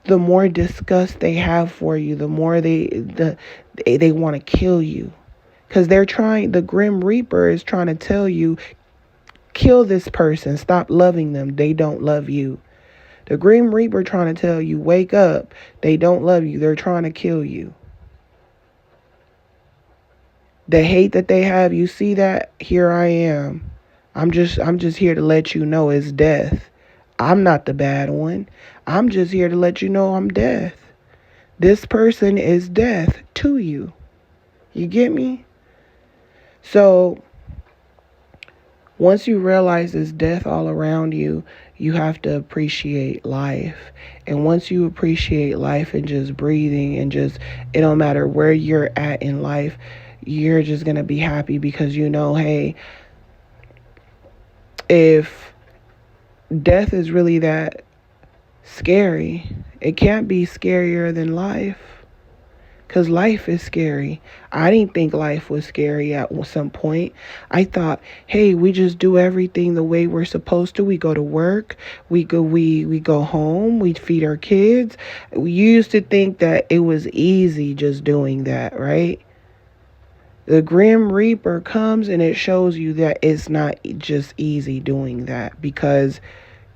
the more disgust they have for you, the more they want to kill you. Because the Grim Reaper is trying to tell you, kill this person, stop loving them, they don't love you. The Grim Reaper trying to tell you, wake up, they don't love you, they're trying to kill you. The hate that they have, you see that? Here I am. I'm just here to let you know it's death. I'm not the bad one. I'm just here to let you know I'm death. This person is death to you. You get me? So once you realize there's death all around you, you have to appreciate life. And once you appreciate life and just breathing and just, it don't matter where you're at in life, you're just going to be happy because hey, if death is really that scary, it can't be scarier than life. Because life is scary. I didn't think life was scary at some point. I thought, hey, we just do everything the way we're supposed to. We go to work. We go home. We feed our kids. We used to think that it was easy just doing that, right? The Grim Reaper comes and it shows you that it's not just easy doing that, because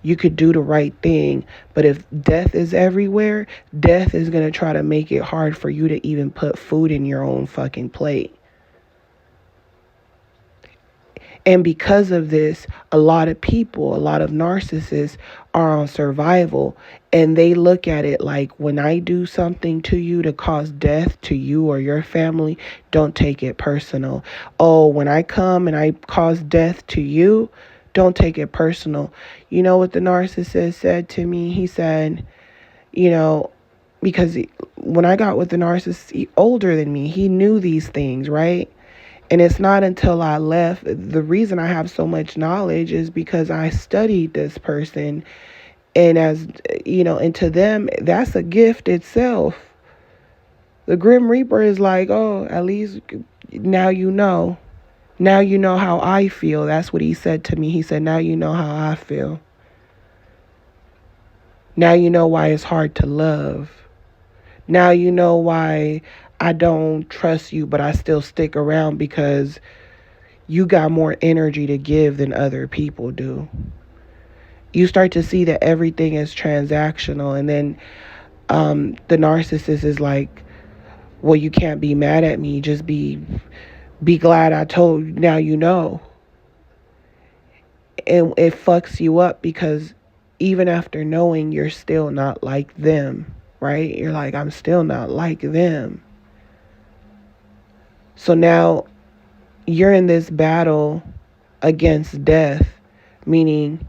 you could do the right thing. But if death is everywhere, death is going to try to make it hard for you to even put food in your own fucking plate. And because of this, a lot of people, a lot of narcissists are on survival, and they look at it like, when I do something to you to cause death to you or your family, don't take it personal. Oh, when I come and I cause death to you, don't take it personal. You know what the narcissist said to me? He said, you know, because when I got with the narcissist, he older than me, he knew these things, right? And it's not until I left, the reason I have so much knowledge is because I studied this person. And as you know, and to them, that's a gift itself. The Grim Reaper is like, oh, at least now you know. Now you know how I feel. That's what he said to me. He said, now you know how I feel. Now you know why it's hard to love. Now you know why I don't trust you, but I still stick around, because you got more energy to give than other people do. You start to see that everything is transactional. And then the narcissist is like, well, you can't be mad at me. Just be glad I told you. Now you know. And it fucks you up, because even after knowing, you're still not like them, right? You're like, I'm still not like them. So now you're in this battle against death, meaning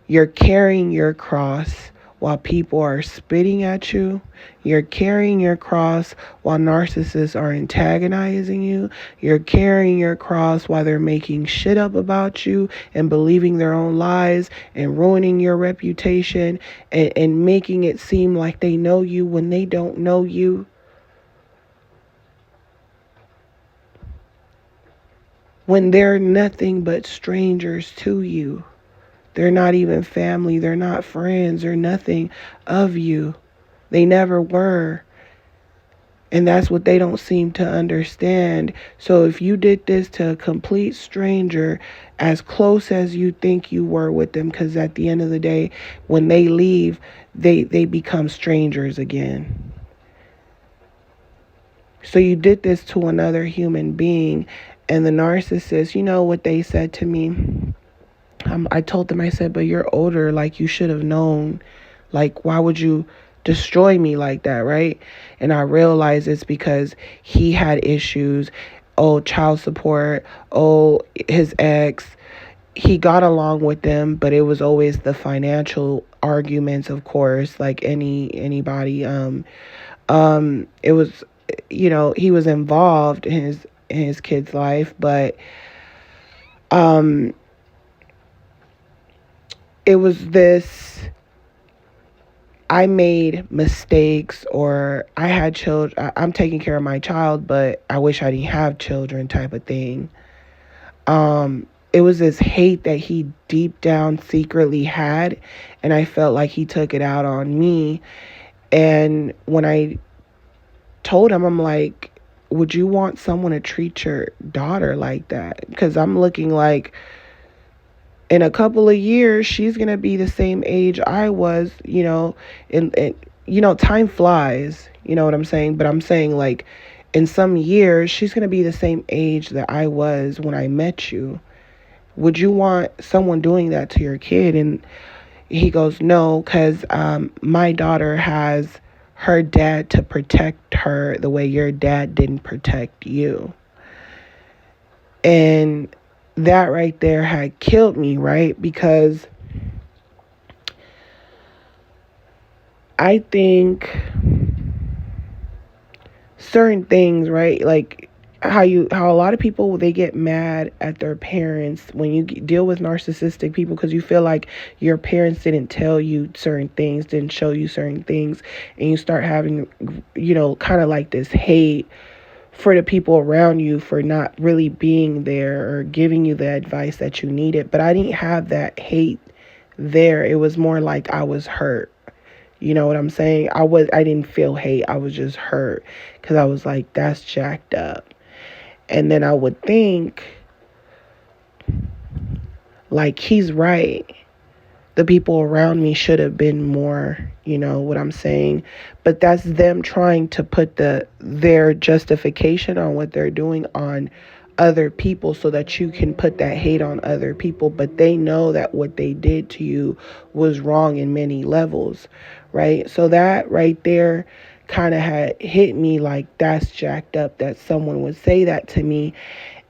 you're carrying your cross while people are spitting at you. You're carrying your cross while narcissists are antagonizing you. You're carrying your cross while they're making shit up about you and believing their own lies and ruining your reputation, and making it seem like they know you when they don't know you. When they're nothing but strangers to you. They're not even family. They're not friends. They're nothing of you. They never were. And that's what they don't seem to understand. So if you did this to a complete stranger, as close as you think you were with them, because at the end of the day, when they leave, they become strangers again. So you did this to another human being. And the narcissist, you know what they said to me? I told them, I said, but you're older, like you should have known. Like, why would you destroy me like that, right? And I realized it's because he had issues. Oh, child support. Oh, his ex. He got along with them, but it was always the financial arguments, of course, like anybody. It was, he was involved in his kid's life, but it was this, I made mistakes, or I had children, I'm taking care of my child, but I wish I didn't have children type of thing. It was this hate that he deep down secretly had, and I felt like he took it out on me. And when I told him, I'm like, would you want someone to treat your daughter like that? Because I'm looking like, in a couple of years, she's going to be the same age I was, and time flies, you know what I'm saying? But I'm saying, like, in some years, she's going to be the same age that I was when I met you. Would you want someone doing that to your kid? And he goes, no, because my daughter has her dad to protect her the way your dad didn't protect you. And that right there had killed me, right? Because I think certain things, right? Like how a lot of people, they get mad at their parents when you deal with narcissistic people, because you feel like your parents didn't tell you certain things, didn't show you certain things, and you start having, kind of like this hate for the people around you for not really being there or giving you the advice that you needed. But I didn't have that hate there. It was more like I was hurt. You know what I'm saying? I didn't feel hate. I was just hurt, because I was like, that's jacked up. And then I would think, like, he's right. The people around me should have been more, you know what I'm saying? But that's them trying to put their justification on what they're doing on other people, so that you can put that hate on other people. But they know that what they did to you was wrong in many levels, right? So that right there kind of had hit me like, that's jacked up that someone would say that to me.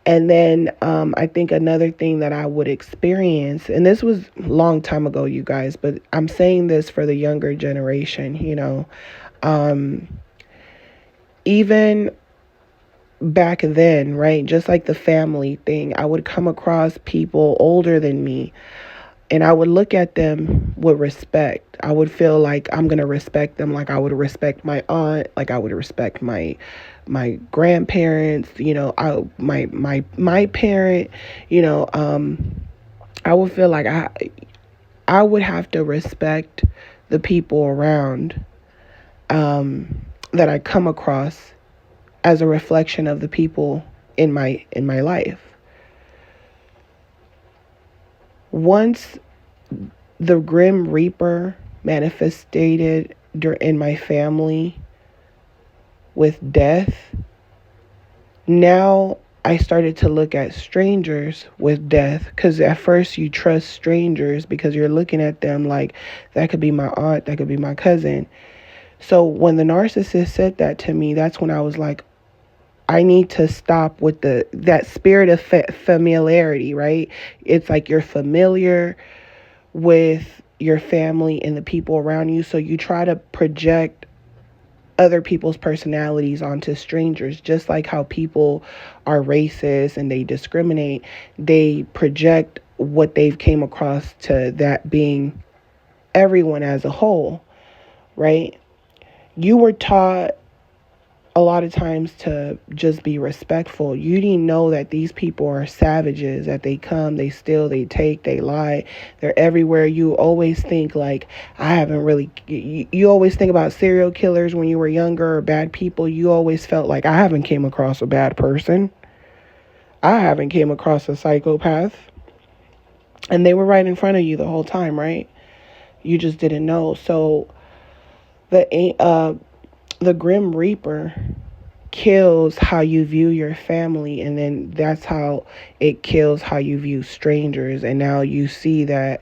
And then I think another thing that I would experience, and this was a long time ago, you guys, but I'm saying this for the younger generation, um, even back then, right? Just like the family thing, I would come across people older than me, and I would look at them with respect. I would feel like I'm going to respect them like I would respect my aunt, like I would respect my grandparents, my parent, you know, I would feel like I would have to respect the people around that I come across as a reflection of the people in my life. Once the Grim Reaper manifested in my family with death, now I started to look at strangers with death, because at first you trust strangers because you're looking at them like that could be my aunt, that could be my cousin. So when the narcissist said that to me, that's when I was like, I need to stop with that spirit of familiarity, right? It's like you're familiar with your family and the people around you, so you try to project other people's personalities onto strangers, just like how people are racist and they discriminate. They project what they've came across to that being everyone as a whole, right? You were taught a lot of times to just be respectful. You didn't know that these people are savages, that they come, they steal, they take, they lie. They're everywhere. You always think like, I haven't really, you always think about serial killers when you were younger, or bad people. You always felt like, I haven't came across a bad person. I haven't came across a psychopath. And they were right in front of you the whole time, right? You just didn't know. So the Grim Reaper kills how you view your family, and then that's how it kills how you view strangers. And now you see that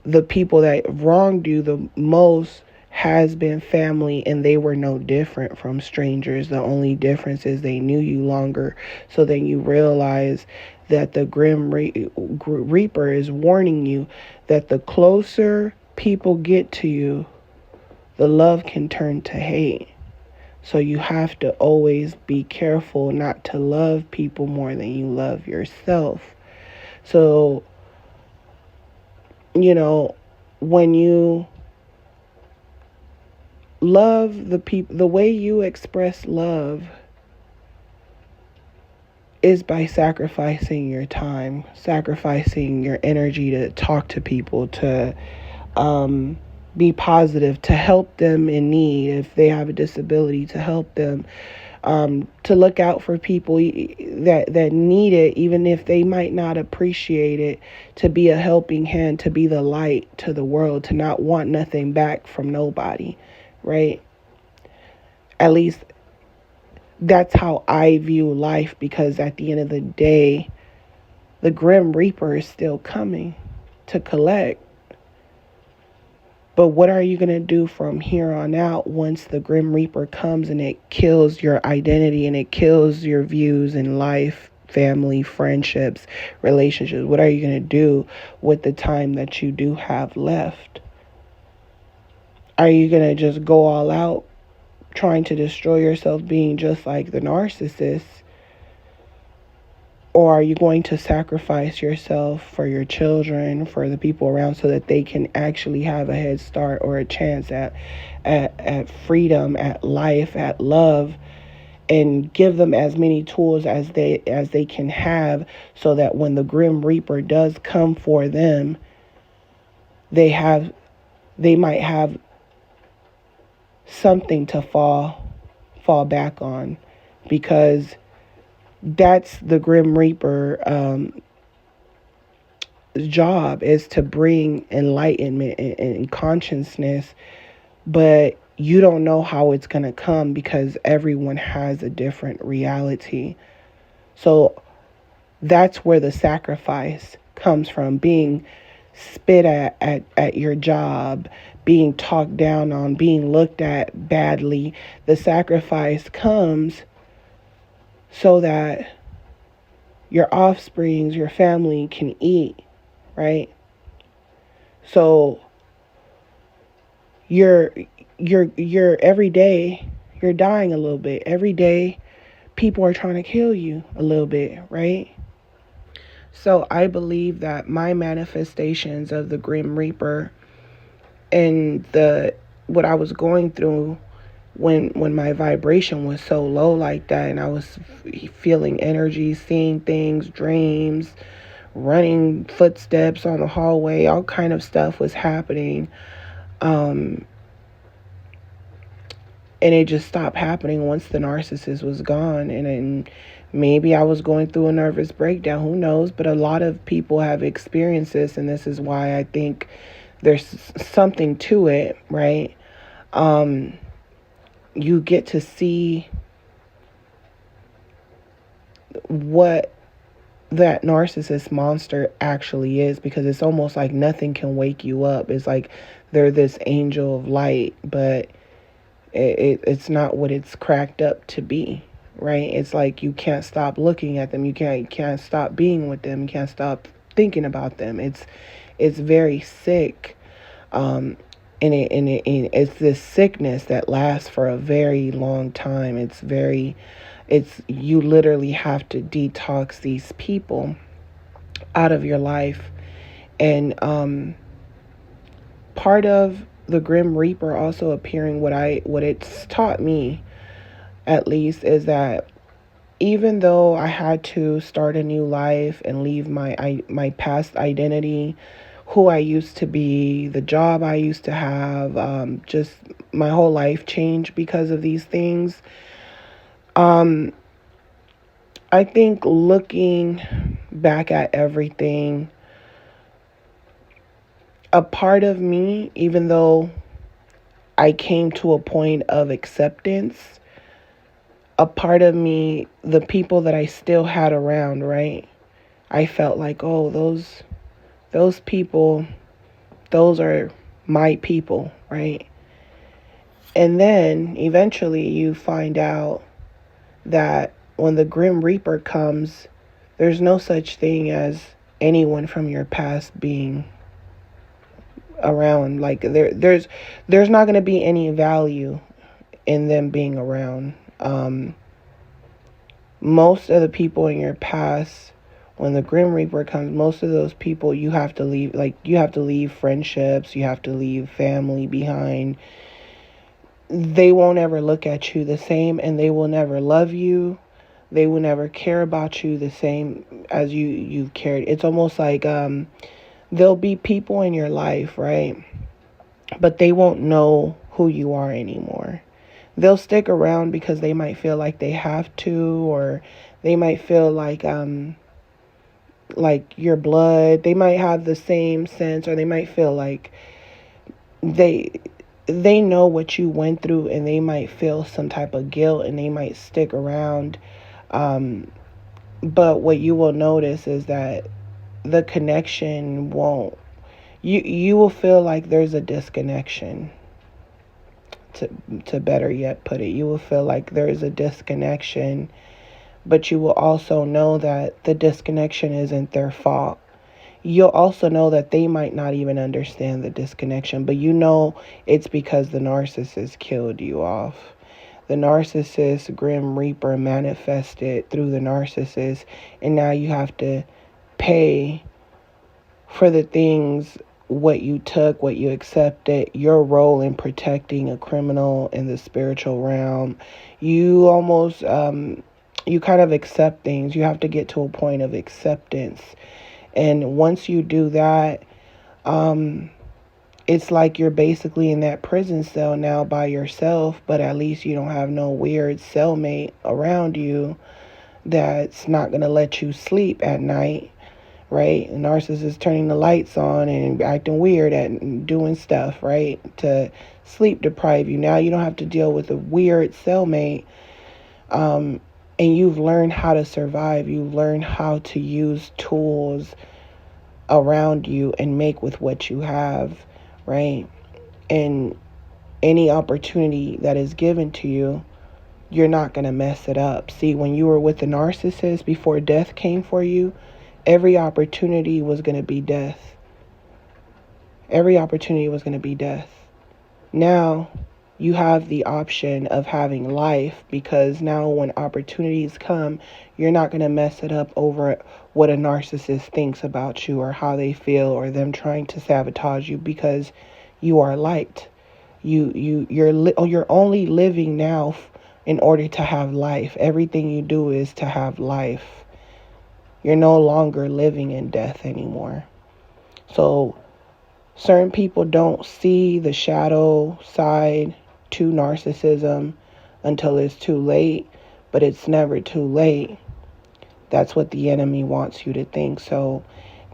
the people that wronged you the most has been family, and they were no different from strangers. The only difference is they knew you longer. So then you realize that the Grim Reaper is warning you that the closer people get to you, the love can turn to hate. So you have to always be careful not to love people more than you love yourself. So, when you love the people, the way you express love is by sacrificing your time, sacrificing your energy to talk to people, to be positive, to help them in need if they have a disability, to help them, to look out for people that need it, even if they might not appreciate it, to be a helping hand, to be the light to the world, to not want nothing back from nobody, right? At least that's how I view life, because at the end of the day, the Grim Reaper is still coming to collect. But what are you going to do from here on out once the Grim Reaper comes and it kills your identity and it kills your views in life, family, friendships, relationships? What are you going to do with the time that you do have left? Are you going to just go all out trying to destroy yourself, being just like the narcissist? Or are you going to sacrifice yourself for your children, for the people around, so that they can actually have a head start or a chance at freedom, at life, at love, and give them as many tools as they can have, so that when the Grim Reaper does come for them, they might have something to fall back on, because that's the Grim Reaper job, is to bring enlightenment and consciousness, but you don't know how it's going to come, because everyone has a different reality. So that's where the sacrifice comes from, being spit at your job, being talked down on, being looked at badly. The sacrifice comes so that your offsprings, your family can eat, right? So you're every day you're dying a little bit. Every day people are trying to kill you a little bit, right? So I believe that my manifestations of the Grim Reaper and the what I was going through when my vibration was so low like that, and I was feeling energy, seeing things, dreams, running footsteps on the hallway, all kind of stuff was happening. Um, and it just stopped happening once the narcissist was gone. And maybe I was going through a nervous breakdown, who knows? But a lot of people have experienced this, and this is why I think there's something to it, right? You get to see what that narcissist monster actually is, because it's almost like nothing can wake you up. It's like they're this angel of light, but it's not what it's cracked up to be, right? It's like you can't stop looking at them. You can't stop being with them. You can't stop thinking about them. It's very sick. And it's this sickness that lasts for a very long time. It's you literally have to detox these people out of your life. And part of the Grim Reaper also appearing, what it's taught me at least, is that even though I had to start a new life and leave my past identity, who I used to be, the job I used to have, just my whole life changed because of these things. I think looking back at everything, a part of me, even though I came to a point of acceptance, a part of me, the people that I still had around, right? I felt like, oh, those people, those are my people, right? And then eventually you find out that when the Grim Reaper comes, there's no such thing as anyone from your past being around. Like there's not going to be any value in them being around. Most of the people in your past, when the Grim Reaper comes, most of those people you have to leave. Like you have to leave friendships, you have to leave family behind. They won't ever look at you the same, and they will never love you. They will never care about you the same as you've cared. It's almost like there'll be people in your life, right? But they won't know who you are anymore. They'll stick around because they might feel like they have to, or they might feel like your blood. They might have the same sense, or they might feel like they they know what you went through, and they might feel some type of guilt, and they might stick around. But what you will notice is that the connection won't. You will feel like there's a disconnection. To better yet put it, you will feel like there is a disconnection, but you will also know that the disconnection isn't their fault. You'll also know that they might not even understand the disconnection, but you know it's because the narcissist killed you off. The narcissist, Grim Reaper, manifested through the narcissist, and now you have to pay for the things, what you took, what you accepted, your role in protecting a criminal in the spiritual realm. You almost, you kind of accept things. You have to get to a point of acceptance. And once you do that, it's like you're basically in that prison cell now by yourself, but at least you don't have no weird cellmate around you that's not going to let you sleep at night, right? The narcissist turning the lights on and acting weird and doing stuff, right, to sleep deprive you. Now you don't have to deal with a weird cellmate, and you've learned how to survive. You've learned how to use tools around you and make with what you have, right? And any opportunity that is given to you, you're not going to mess it up. See, when you were with the narcissist before death came for you, every opportunity was going to be death. Every opportunity was going to be death. Now you have the option of having life, because now when opportunities come, you're not going to mess it up over what a narcissist thinks about you or how they feel or them trying to sabotage you, because you are light. You're only living now in order to have life. Everything you do is to have life. You're no longer living in death anymore. So certain people don't see the shadow side to narcissism until it's too late, but it's never too late. That's what the enemy wants you to think. So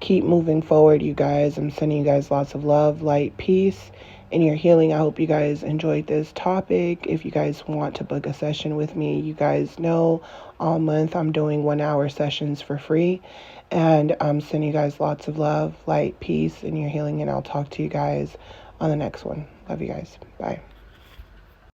keep moving forward, you guys. I'm sending you guys lots of love, light, peace in your healing. I hope you guys enjoyed this topic. If you guys want to book a session with me, you guys know all month I'm doing 1-hour sessions for free. And I'm sending you guys lots of love, light, peace in your healing. And I'll talk to you guys on the next one. Love you guys. Bye.